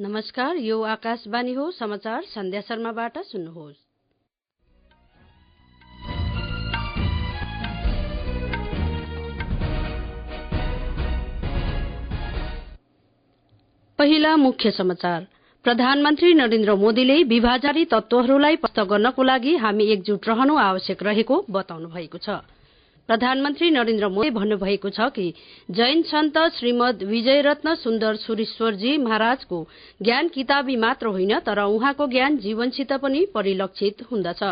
नमस्कार, यो आकाशवाणी हो। समाचार सन्ध्या शर्माबाट सुन्नुहोस्। पहिला मुख्य समाचार। प्रधानमन्त्री नरेन्द्र मोदीले विभाजनकारी तत्वहरूलाई परास्त गर्नको लागि हामी एकजुट रहनु आवश्यक रहेको बताउनु भएको छ। प्रधानमन्त्री नरेन्द्र मोदीले भन्नुभएको छ कि जैन सन्त श्रीमद विजयरत्न सुन्दर सुरीश्वरजी महाराजको ज्ञान किताबी मात्र होइन, तर उहाँको ज्ञान जीवनसित पनि परिलक्षित हुँदछ।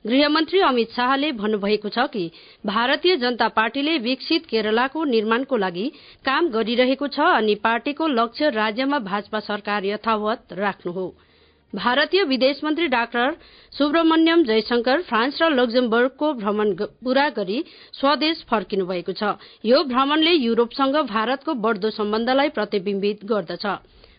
गृहमन्त्री अमित शाहले भन्नुभएको छ कि भारतीय जनता पार्टीले विकसित केरलाको निर्माणको लागि काम गरिरहेको छ अनि पार्टीको लक्ष्य राज्यमा भाजपा सरकार यथावत राख्नु हो। भारतीय विदेश मन्त्री डाक्टर सुब्रमण्यम जयशंकर फ्रान्स र लक्जमबर्गको भ्रमण पूरा गरी स्वदेश फर्किनु भएको छ। यो भ्रमणले युरोपसँग भारतको बढ्दो सम्बन्धलाई प्रतिबिम्बित गर्दछ।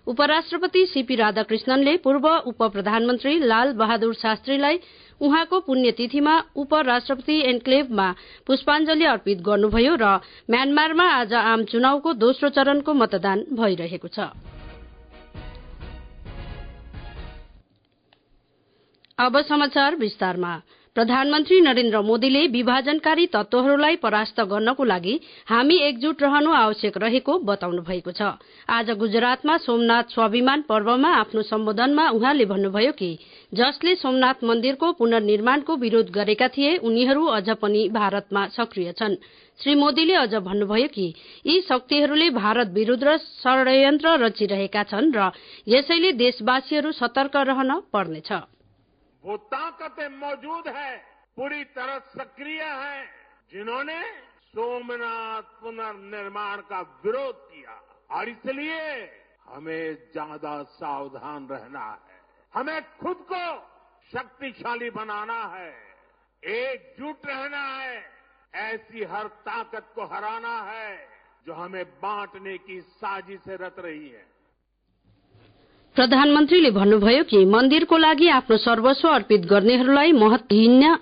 उपराष्ट्रपति सीपी राधाकृष्णनले पूर्व उप प्रधानमन्त्री लाल बहादुर शास्त्रीलाई उहाँको पुण्यतिथिमा उपराष्ट्रपति एन्क्लेभमा पुष्पाञ्जली अर्पित गर्नुभयो र म्यानमारमा आज आम चुनावको दोस्रो चरणको मतदान भइरहेको छ। अब समाचार विस्तारमा। प्रधानमन्त्री नरेन्द्र मोदीले विभाजनकारी तत्वहरूलाई परास्त गर्नको लागि हामी एकजुट रहनु आवश्यक रहेको बताउनु भएको छ। आज गुजरातमा सोमनाथ स्वाभिमान पर्वमा आफ्नो सम्बोधनमा उहाँले भन्नुभयो कि जसले सोमनाथ मन्दिरको पुनर्निर्माणको विरोध गरेका थिए उनीहरू अझ पनि भारतमा सक्रिय छन्। श्री मोदीले अझ भन्नुभयो कि यी शक्तिहरूले भारत विरुद्ध षड्यन्त्र रचिरहेका छन् र यसैले देशवासीहरू सतर्क रहन पर्नेछ। वो ताकतें मौजूद है, पूरी तरह सक्रिय है, जिन्होंने सोमनाथ पुनर्निर्माण का विरोध किया और इसलिए हमें ज्यादा सावधान रहना है। हमें खुद को शक्तिशाली बनाना है, एकजुट रहना है, ऐसी हर ताकत को हराना है जो हमें बांटने की साजिशें रच रही है। प्रधानमन्त्रीले भन्नुभयो कि मन्दिरको लागि आफ्नो सर्वस्व अर्पित गर्नेहरूलाई महत्व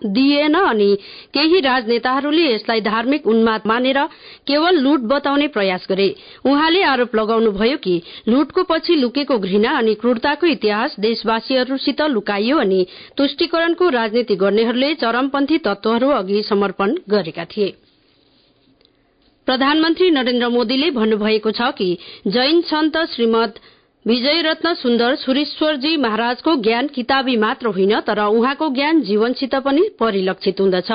दिइएन अनि केही राजनेताहरूले यसलाई धार्मिक उन्माद मानेर केवल लुट बताउने प्रयास गरे। उहाँले आरोप लगाउनुभयो कि लुटको पछि लुकेको घृणा अनि क्रूरताको इतिहास देशवासीहरूसित लुकाइयो अनि तुष्टिकरणको राजनीति गर्नेहरूले चरमपन्थी तत्वहरू अघि समर्पण गरेका थिए। प्रधानमन्त्री नरेन्द्र मोदीले भन्नुभएको छ कि जैन सन्त श्रीमद विजयरत्न सुन्दर सुरीश्वरजी महाराजको ज्ञान किताबी मात्र होइन, तर उहाँको ज्ञान जीवनसित पनि परिलक्षित हुँदछ।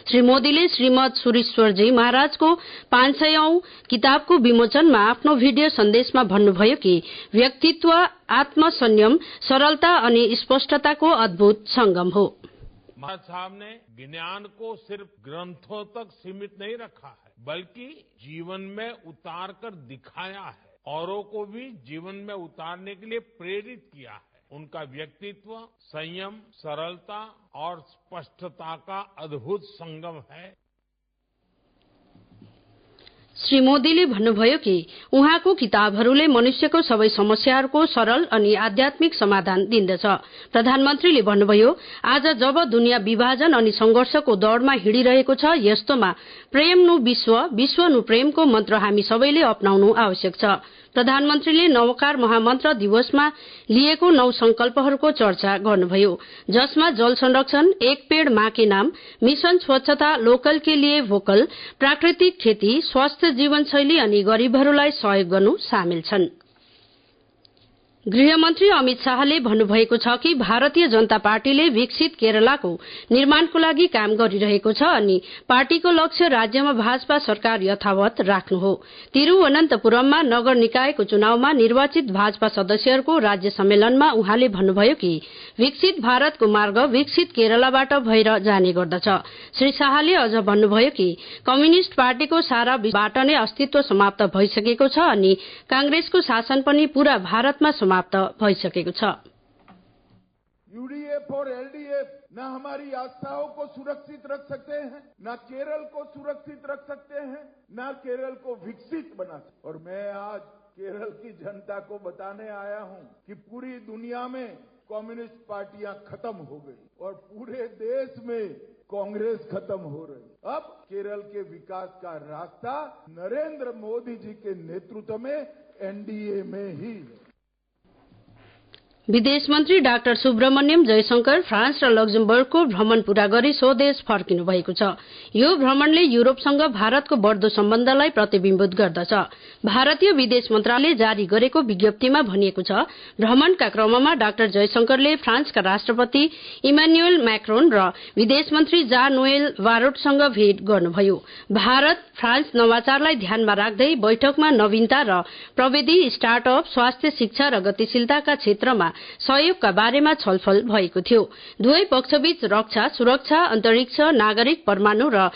श्री मोदीले श्रीमद सुरीश्वरजी महाराजको 500औं किताबको विमोचनमा आफ्नो भिडियो सन्देशमा भन्नुभयो कि व्यक्तित्व आत्मसंयम, सरलता अनि स्पष्टताको अद्भुत संगम हो। महाराज साहब ने ज्ञान को सिर्फ ग्रंथों तक सीमित नहीं रखा है, बल्कि जीवन में उतार कर दिखाया है, औरों को भी जीवन में उतारने के लिए प्रेरित किया है। उनका व्यक्तित्व संयम, सरलता और स्पष्टता का अद्भुत संगम है। श्री मोदीले भन्नुभयो कि उहाँको किताबहरूले मनुष्यको सबै समस्याहरूको सरल अनि आध्यात्मिक समाधान दिन्दछ। प्रधानमन्त्रीले भन्नुभयो, आज जब दुनियाँ विभाजन अनि संघर्षको दौड़मा हिँडिरहेको छ, यस्तोमा प्रेम नु विश्व, विश्व नु प्रेमको मन्त्र हामी सबैले अपनाउनु आवश्यक छ। प्रधानमन्त्रीले नवकार महामन्त्र दिवसमा लिएको 9 संकल्पहरूको चर्चा गर्नुभयो, जसमा जल संरक्षण, एक पेड़ माँ के नाम, मिशन स्वच्छता, लोकल के लिए भोकल, प्राकृतिक खेती, स्वस्थ जीवनशैली अनि गरीबहरूलाई सहयोग गर्नु सामेल छन्। गृहमन्त्री अमित शाहले भन्नुभएको छ कि भारतीय जनता पार्टीले विकसित केरलाको निर्माणको लागि काम गरिरहेको छ अनि पार्टीको लक्ष्य राज्यमा भाजपा सरकार यथावत राख्नु हो। तिरुवनन्तपुरममा नगर निकायको चुनावमा निर्वाचित भाजपा सदस्यहरूको राज्य सम्मेलनमा उहाँले भन्नुभयो कि विकसित भारतको मार्ग विकसित केरलाबाट भएर जाने गर्दछ। श्री शाहले अझ भन्नुभयो कि कम्युनिष्ट पार्टीको सारा विश्वबाट नै अस्तित्व समाप्त भइसकेको छ अनि कांग्रेसको शासन पनि पूरा भारतमा समाप्त भइसकेको छ। यूडीएफ और एलडीएफ न हमारी आस्थाओं को सुरक्षित रख सकते हैं, न केरल को सुरक्षित रख सकते हैं, न केरल को विकसित बना सकते। और मैं आज केरल की जनता को बताने आया हूं कि पूरी दुनिया में कम्युनिस्ट पार्टियां खत्म हो गई और पूरे देश में कांग्रेस खत्म हो रही। अब केरल के विकास का रास्ता नरेंद्र मोदी जी के नेतृत्व में एनडीए में ही है। विदेश मन्त्री डाक्टर सुब्रमण्यम जयशंकर फ्रान्स र लक्जमबर्गको भ्रमण पूरा गरी स्वदेश फर्किनु भएको छ। यो भ्रमणले युरोपसँग भारतको बढ्दो सम्बन्धलाई प्रतिबिम्बित गर्दछ। भारतीय विदेश मन्त्रालयले जारी गरेको विज्ञप्तिमा भनिएको छ, भ्रमणका क्रममा डाक्टर जयशंकरले फ्रान्सका राष्ट्रपति इमानुएल मैक्रोन र विदेश मन्त्री जान नोएल बारोटसँग भेट गर्नुभयो। भारत फ्रान्स नवाचारलाई ध्यानमा राख्दै बैठकमा नवीनता र प्रविधि, स्टार्टअप, स्वास्थ्य, शिक्षा र गतिशीलताका क्षेत्रमा सहयोगका बारेमा छलफल भएको थियो। दुवै पक्षबीच रक्षा, सुरक्षा, अन्तरिक्ष, नागरिक, परमाणु र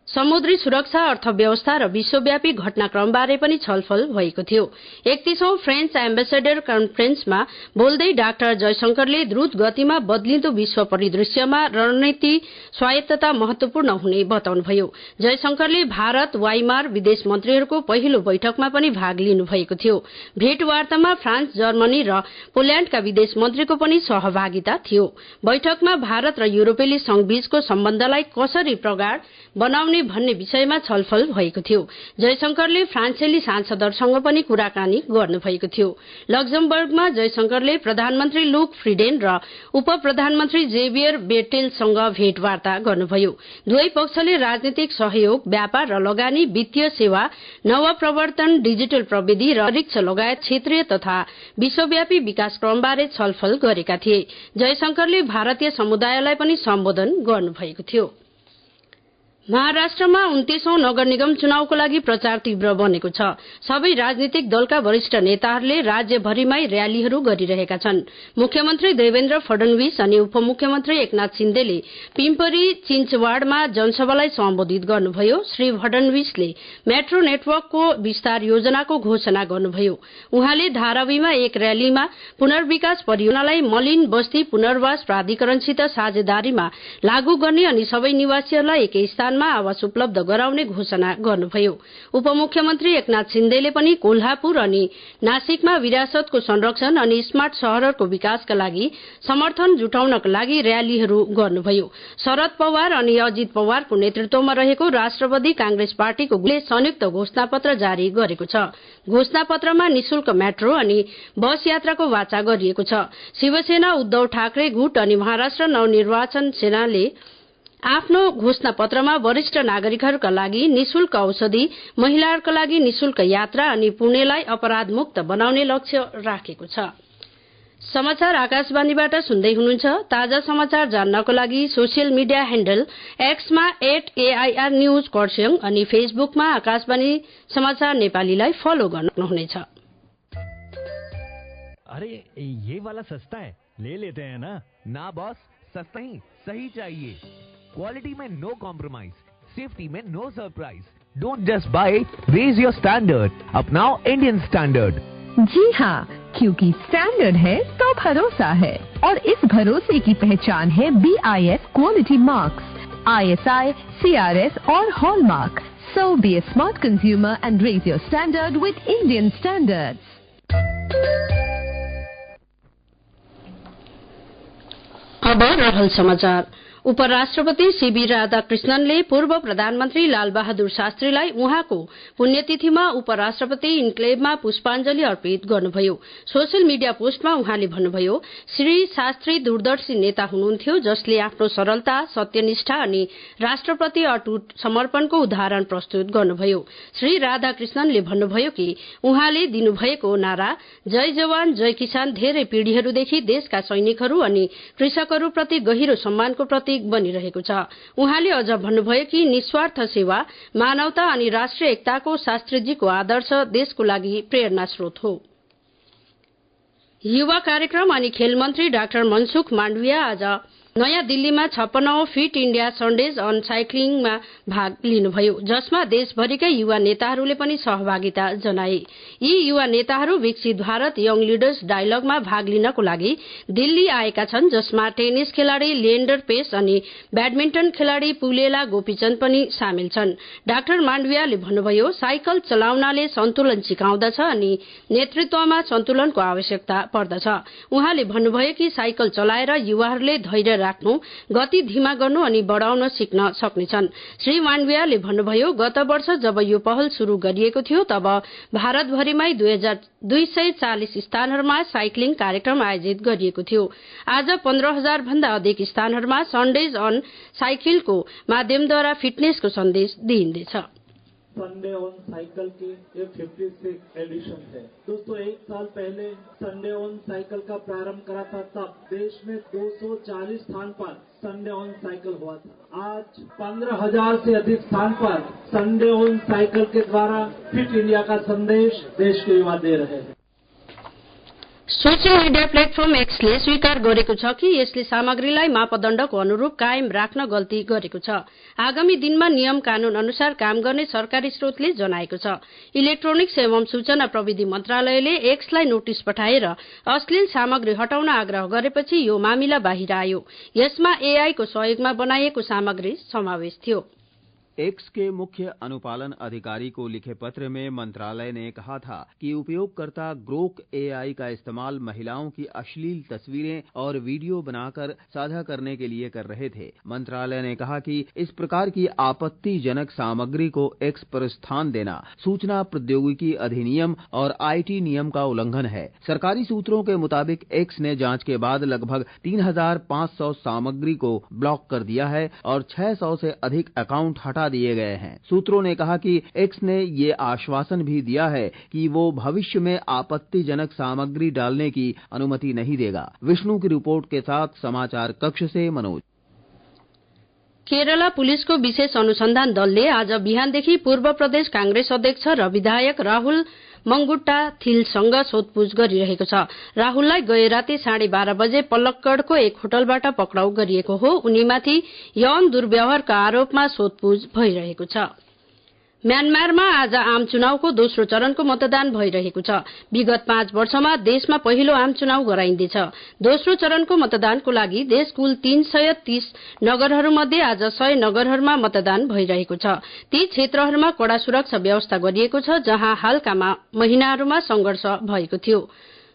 समुद्री सुरक्षा, अर्थव्यवस्था र विश्वव्यापी घटनाक्रमबारे पनि छलफल भएको थियो। 31औं फ्रेन्च एम्बेसेडर कन्फरेन्समा बोल्दै डाक्टर जयशंकरले द्रुत गतिमा बदलिँदो विश्व परिदृश्यमा रणनीति स्वायत्तता महत्वपूर्ण हुने बताउनुभयो। जयशंकरले भारत वाइमार विदेश मन्त्रीहरूको पहिलो बैठकमा पनि भाग लिनुभएको थियो। भेटवार्तामा फ्रान्स, जर्मनी र पोल्याण्डका विदेश मन्त्रीको पनि सहभागिता थियो। बैठकमा भारत र युरोपेली संघबीचको सम्बन्धलाई कसरी प्रगाढ बनाउने भन्ने विषयमा छलफल भएको थियो। जयशंकरले फ्रान्सेली सांसदहरूसँग पनि कुराकानी गर्नुभएको थियो। लक्जमबर्गमा जयशंकरले प्रधानमन्त्री लुक फ्रिडेन र उप प्रधानमन्त्री जेभियर बेटेलसँग भेटवार्ता गर्नुभयो। दुवै पक्षले राजनीतिक सहयोग, व्यापार र लगानी, वित्तीय सेवा, नवप्रवर्तन, डिजिटल प्रविधि र अन्तरिक्ष लगायत क्षेत्रीय तथा विश्वव्यापी विकासक्रमबारे छलफल गरेका थिए। जयशंकरले भारतीय समुदायलाई पनि सम्बोधन गर्नुभएको थियो। महाराष्ट्रमा 29औं नगर निगम चुनावको लागि प्रचार तीव्र बनेको छ। सबै राजनीतिक दलका वरिष्ठ नेताहरूले राज्यभरिमै र्यालीहरू गरिरहेका छन्। मुख्यमन्त्री देवेन्द्र फडणवीस अनि उपमुख्यमन्त्री एकनाथ शिन्देले पिम्परी चिन्चवाडमा जनसभालाई सम्बोधित गर्नुभयो। श्री फडणवीसले मेट्रो नेटवर्कको विस्तार योजनाको घोषणा गर्नुभयो। उहाँले धारावीमा एक र्यालीमा पुनर्विकास परियोजनालाई मलिन बस्ती पुनर्वास प्राधिकरणसित साझेदारीमा लागू गर्ने अनि सबै निवासीहरूलाई एकै स्थानमा आवास उपलब्ध गराउने घोषणा गर्नुभयो। उपमुख्यमन्त्री एकनाथ शिन्देले पनि कोल्हापुर अनि नासिकमा विरासतको संरक्षण अनि स्मार्ट शहरहरूको विकासका लागि समर्थन जुटाउनका लागि र्यालीहरू गर्नुभयो। शरद पवार अनि अजित पवारको नेतृत्वमा रहेको राष्ट्रवादी कांग्रेस पार्टीको गुटले संयुक्त घोषणापत्र जारी गरेको छ। घोषणापत्रमा निशुल्क मेट्रो अनि बस यात्राको वाचा गरिएको छ। शिवसेना, उद्धव ठाकरे गुट अनि महाराष्ट्र नवनिर्वाचन सेनाले आफ्नो घोषणा पत्रमा वरिष्ठ नागरिकहरूका लागि निशुल्क औषधि, महिलाहरूका लागि निशुल्क यात्रा अनि पुणेलाई अपराध मुक्त बनाउने लक्ष्य राखेको छ। समाचार आकाशवाणीबाट सुन्दै हुनुहुन्छ। ताजा समाचार जान्नको लागि सोसियल मिडिया ह्यान्डल एक्समा @AIR न्यूज खरसाङ अनि फेसबुकमा आकाशवाणी समाचार नेपालीलाई फलो गर्नुहुनेछ। अरे ये वाला सस्ता है, ले लेते हैं ना। ना बॉस, सस्ता ही सही चाहिए। क्वालिटी में नो कॉम्प्रोमाइज, सेफ्टी में no surprise. Don't just buy, raise your standard. अपनाओ इंडियन स्टैंडर्ड। जी हाँ, क्योंकि स्टैंडर्ड है तो भरोसा है, और इस भरोसे की पहचान है BIS quality marks, ISI, CRS और hallmark. So be a smart consumer and raise your standard with Indian standards. अब रहल समाचार। उपराष्ट्रपति सीबी राधाकृष्णनले पूर्व प्रधानमन्त्री लालबहादुर शास्त्रीलाई उहाँको पुण्यतिथिमा उपराष्ट्रपति इन्क्लेभमा पुष्पाञ्जली अर्पित गर्नुभयो। सोसियल मिडिया पोस्टमा उहाँले भन्नुभयो, श्री शास्त्री दूरदर्शी नेता हुनुहुन्थ्यो जसले आफ्नो सरलता, सत्यनिष्ठा अनि राष्ट्रप्रति अटुट समर्पणको उदाहरण प्रस्तुत गर्नुभयो। श्री राधाकृष्णनले भन्नुभयो कि उहाँले दिनुभएको नारा जय जवान जय किसान धेरै पीढ़िहरूदेखि देशका सैनिकहरू अनि कृषकहरूप्रति गहिरो सम्मानको प्रतीक बनिरहेको छ। उहाँले अझ भन्नुभयो कि निस्वार्थ सेवा, मानवता अनि राष्ट्रिय एकताको शास्त्रीजीको आदर्श देशको लागि प्रेरणा स्रोत हो। युवा कार्यक्रम अनि खेल मन्त्री डाक्टर मनसुख माण्डविया आज नयाँ दिल्लीमा 56औं फिट इण्डिया सन्डेज अन साइक्लिङमा भाग लिनुभयो, जसमा देशभरिकै युवा नेताहरूले पनि सहभागिता जनाए। यी युवा नेताहरू विकसित भारत यङ लिडर्स डायलगमा भाग लिनको लागि दिल्ली आएका छन्, जसमा टेनिस खेलाड़ी लिएन्डर पेस अनि ब्याडमिन्टन खेलाड़ी पुलेला गोपीचन्द पनि सामेल छन्। डाक्टर माण्डवियाले भन्नुभयो, साइकल चलाउनाले सन्तुलन सिकाउँदछ अनि नेतृत्वमा सन्तुलनको आवश्यकता पर्दछ। उहाँले भन्नुभयो कि साइकल चलाएर युवाहरूले धैर्य राख्नु, गति धीमा गर्नु अनि बढाउन सिक्न सक्नेछन्। श्री माण्डवियाले भन्नुभयो, गत वर्ष जब यो पहल शुरू गरिएको थियो तब भारतभरिमै 240 स्थानहरूमा साइक्लिङ कार्यक्रम आयोजित गरिएको थियो। आज 15,000 भन्दा अधिक स्थानहरूमा संडेज अन साइकिलको माध्यमद्वारा फिटनेसको सन्देश दिइँदैछ। संडे ऑन साइकिल की ये 56 एडिशन है। दोस्तों, एक साल पहले संडे ऑन साइकिल का प्रारंभ करा था, तब देश में 240 स्थान पर संडे ऑन साइकिल हुआ था। आज 15,000 से अधिक स्थान पर संडे ऑन साइकिल के द्वारा फिट इंडिया का संदेश देश के युवा दे रहे हैं। सोशल मिडिया प्लेटफर्म एक्सले स्वीकार गरेको छ कि यसले सामग्रीलाई मापदण्डको अनुरूप कायम राख्न गल्ती गरेको छ। आगामी दिनमा नियम कानून अनुसार काम गर्ने सरकारी स्रोतले जनाएको छ। इलेक्ट्रोनिक्स एवं सूचना प्रविधि मन्त्रालयले एक्सलाई नोटिस पठाएर अश्लील सामग्री हटाउन आग्रह गरेपछि यो मामिला बाहिर आयो। यसमा एआई को सहयोगमा बनाइएको सामग्री समावेश थियो। एक्स के मुख्य अनुपालन अधिकारी को लिखे पत्र में मंत्रालय ने कहा था कि उपयोगकर्ता ग्रोक एआई का इस्तेमाल महिलाओं की अश्लील तस्वीरें और वीडियो बनाकर साझा करने के लिए कर रहे थे। मंत्रालय ने कहा कि इस प्रकार की आपत्तिजनक सामग्री को एक्स पर स्थान देना सूचना प्रौद्योगिकी अधिनियम और आईटी नियम का उल्लंघन है। सरकारी सूत्रों के मुताबिक एक्स ने जांच के बाद लगभग 3,500 सामग्री को ब्लॉक कर दिया है और 600 से अधिक अकाउंट हटा दिए गए हैं। सूत्रों ने कहा कि एक्स ने ये आश्वासन भी दिया है कि वो भविष्य में आपत्तिजनक सामग्री डालने की अनुमति नहीं देगा। विष्णु की रिपोर्ट के साथ समाचार कक्ष से मनोज। केरला पुलिसको विशेष अनुसन्धान दलले आज बिहानदेखि पूर्व प्रदेश कांग्रेस अध्यक्ष र विधायक राहुल मंगुट्टा थिलसँग सोधपूछ गरिरहेको छ। राहुललाई गए राति 12:30 बजे पलक्कडको एक होटलबाट पक्राउ गरिएको हो। उनीमाथि यौन दुर्व्यवहारका आरोपमा सोधपूछ भइरहेको छ। म्यानमारमा आज आम चुनावको दोस्रो चरणको मतदान भइरहेको छ। विगत 5 वर्षमा देशमा पहिलो आम चुनाव गराइन्दैछ। दोस्रो चरणको मतदानको लागि देश कुल 330 नगरहरूमध्ये आज 100 नगरहरूमा मतदान भइरहेको छ। ती क्षेत्रहरूमा कड़ा सुरक्षा व्यवस्था गरिएको छ, जहाँ हालका महिनाहरूमा संघर्ष भएको थियो।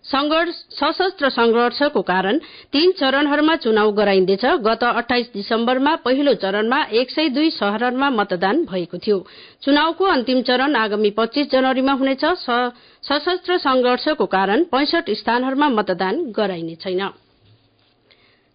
सशस्त्र संघर्षको कारण 3 चरणहरूमा चुनाव गराइन्दैछ। गत 28 दिसम्बरमा पहिलो चरणमा 102 शहरहरूमा मतदान भएको थियो। चुनावको अन्तिम चरण आगामी 25 जनवरीमा हुनेछ। सशस्त्र संघर्षको कारण 65 स्थानहरूमा मतदान गराइने छैन।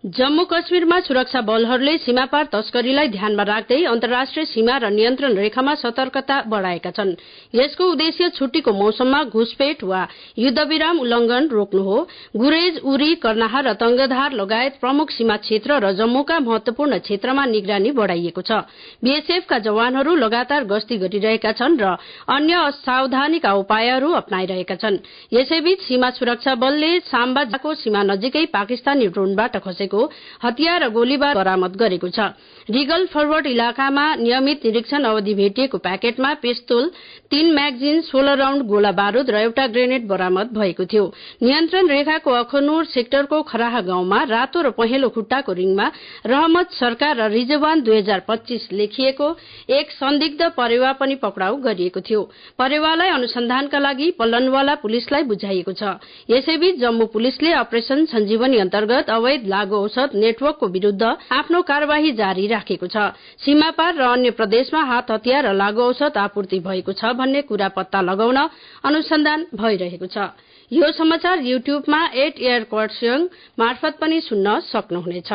जम्मू कश्मीरमा सुरक्षा बलहरूले सीमापार तस्करीलाई ध्यानमा राख्दै अन्तर्राष्ट्रिय सीमा र नियन्त्रण रेखामा सतर्कता बढ़ाएका छन्। यसको उद्देश्य छुट्टीको मौसममा घुसपेट वा युद्धविराम उल्लंघन रोक्नु हो। गुरेज, उरी, कर्नाहा र तंगधार लगायत प्रमुख सीमा क्षेत्र र जम्मूका महत्वपूर्ण क्षेत्रमा निगरानी बढ़ाइएको छ। बीएसएफका जवानहरू लगातार गस्ती गरिरहेका छन् र अन्य सावधानीका उपायहरू अपनाइरहेका छन्। यसैबीच सीमा सुरक्षा बलले साम्बाको सीमा नजिकै पाकिस्तानी ड्रोनबाट खसेको हतियार र गोलीबार बरामद गरेको छ। रिगल फरवर्ड इलाकामा नियमित निरीक्षण अवधि भेटिएको प्याकेटमा पिस्तोल, 3 म्यागजिन, 16 राउण्ड गोला बारूद र एउटा ग्रेनेड बरामद भएको थियो। नियन्त्रण रेखाको अखनूर सेक्टरको खराहा गाउँमा रातो र पहेँलो खुट्टाको रिङमा रहमत सरकार र रिजवान 2025 लेखिएको एक संदिग्ध परेवा पनि पक्राउ गरिएको थियो। परेवालाई अनुसन्धानका लागि पल्लनवाला पुलिसलाई बुझाइएको छ। यसैबीच जम्मू पुलिसले अपरेशन सञ्जीवनी अन्तर्गत अवैध लागू औषध नेटवर्कको विरूद्ध आफ्नो कार्यवाही जारी राखेको छ। सीमापार र अन्य प्रदेशमा हात हतियार र लागू औषध आपूर्ति भएको छ भन्ने कुरा पत्ता लगाउन अनुसन्धान भइरहेको छ। यो समाचार युट्युबमा @एयरकर्सियङ मार्फत पनि सुन्न सक्नुहुनेछ।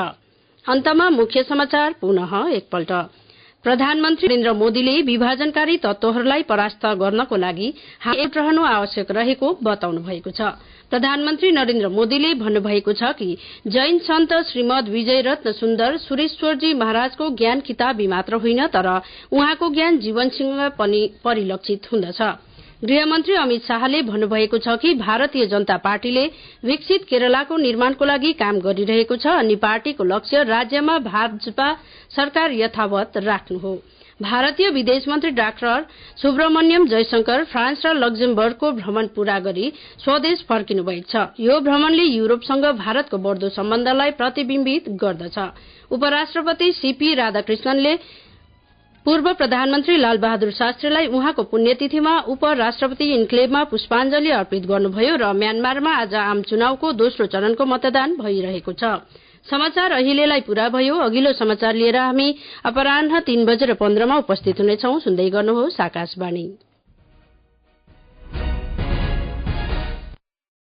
अन्तमा मुख्य समाचार पुनः एकपल्ट। प्रधानमन्त्री नरेन्द्र मोदीले विभाजनकारी तत्वहरूलाई परास्त गर्नको लागि एक रहनु आवश्यक रहेको बताउनु भएको छ। प्रधानमन्त्री नरेन्द्र मोदीले भन्नुभएको छ कि जैन सन्त श्रीमद विजय रत्न सुन्दर सुरेश्वरजी महाराजको ज्ञान किताबी मात्र होइन, तर उहाँको ज्ञान जीवनसँग पनि परिलक्षित हुँदछ। गृहमन्त्री अमित शाहले भन्नुभएको छ कि भारतीय जनता पार्टीले विकसित केरलाको निर्माणको लागि काम गरिरहेको छ अनि पार्टीको लक्ष्य राज्यमा भाजपा सरकार यथावत राख्नु हो। भारतीय विदेश मन्त्री डाक्टर सुब्रमण्यम जयशंकर फ्रान्स र लक्जमबर्गको भ्रमण पूरा गरी स्वदेश फर्किनु भएको छ। यो भ्रमणले युरोपसँग भारतको बढ्दो सम्बन्धलाई प्रतिबिम्बित गर्दछ। उपराष्ट्रपति सीपी राधाकृष्णनले पूर्व प्रधानमन्त्री लालबहादुर शास्त्रीलाई उहाँको पुण्यतिथिमा उपराष्ट्रपति इन्क्लेभमा पुष्पाञ्जली अर्पित गर्नुभयो र म्यानमारमा आज आम चुनावको दोस्रो चरणको मतदान भइरहेको छ। समाचार अहिलेलाई पूरा भयो। अघिल्लो समाचार लिएर हामी अपराह्न 3:15 उपस्थित हुनेछौं। सुन्दै गर्नुहोस् आकाशवाणी।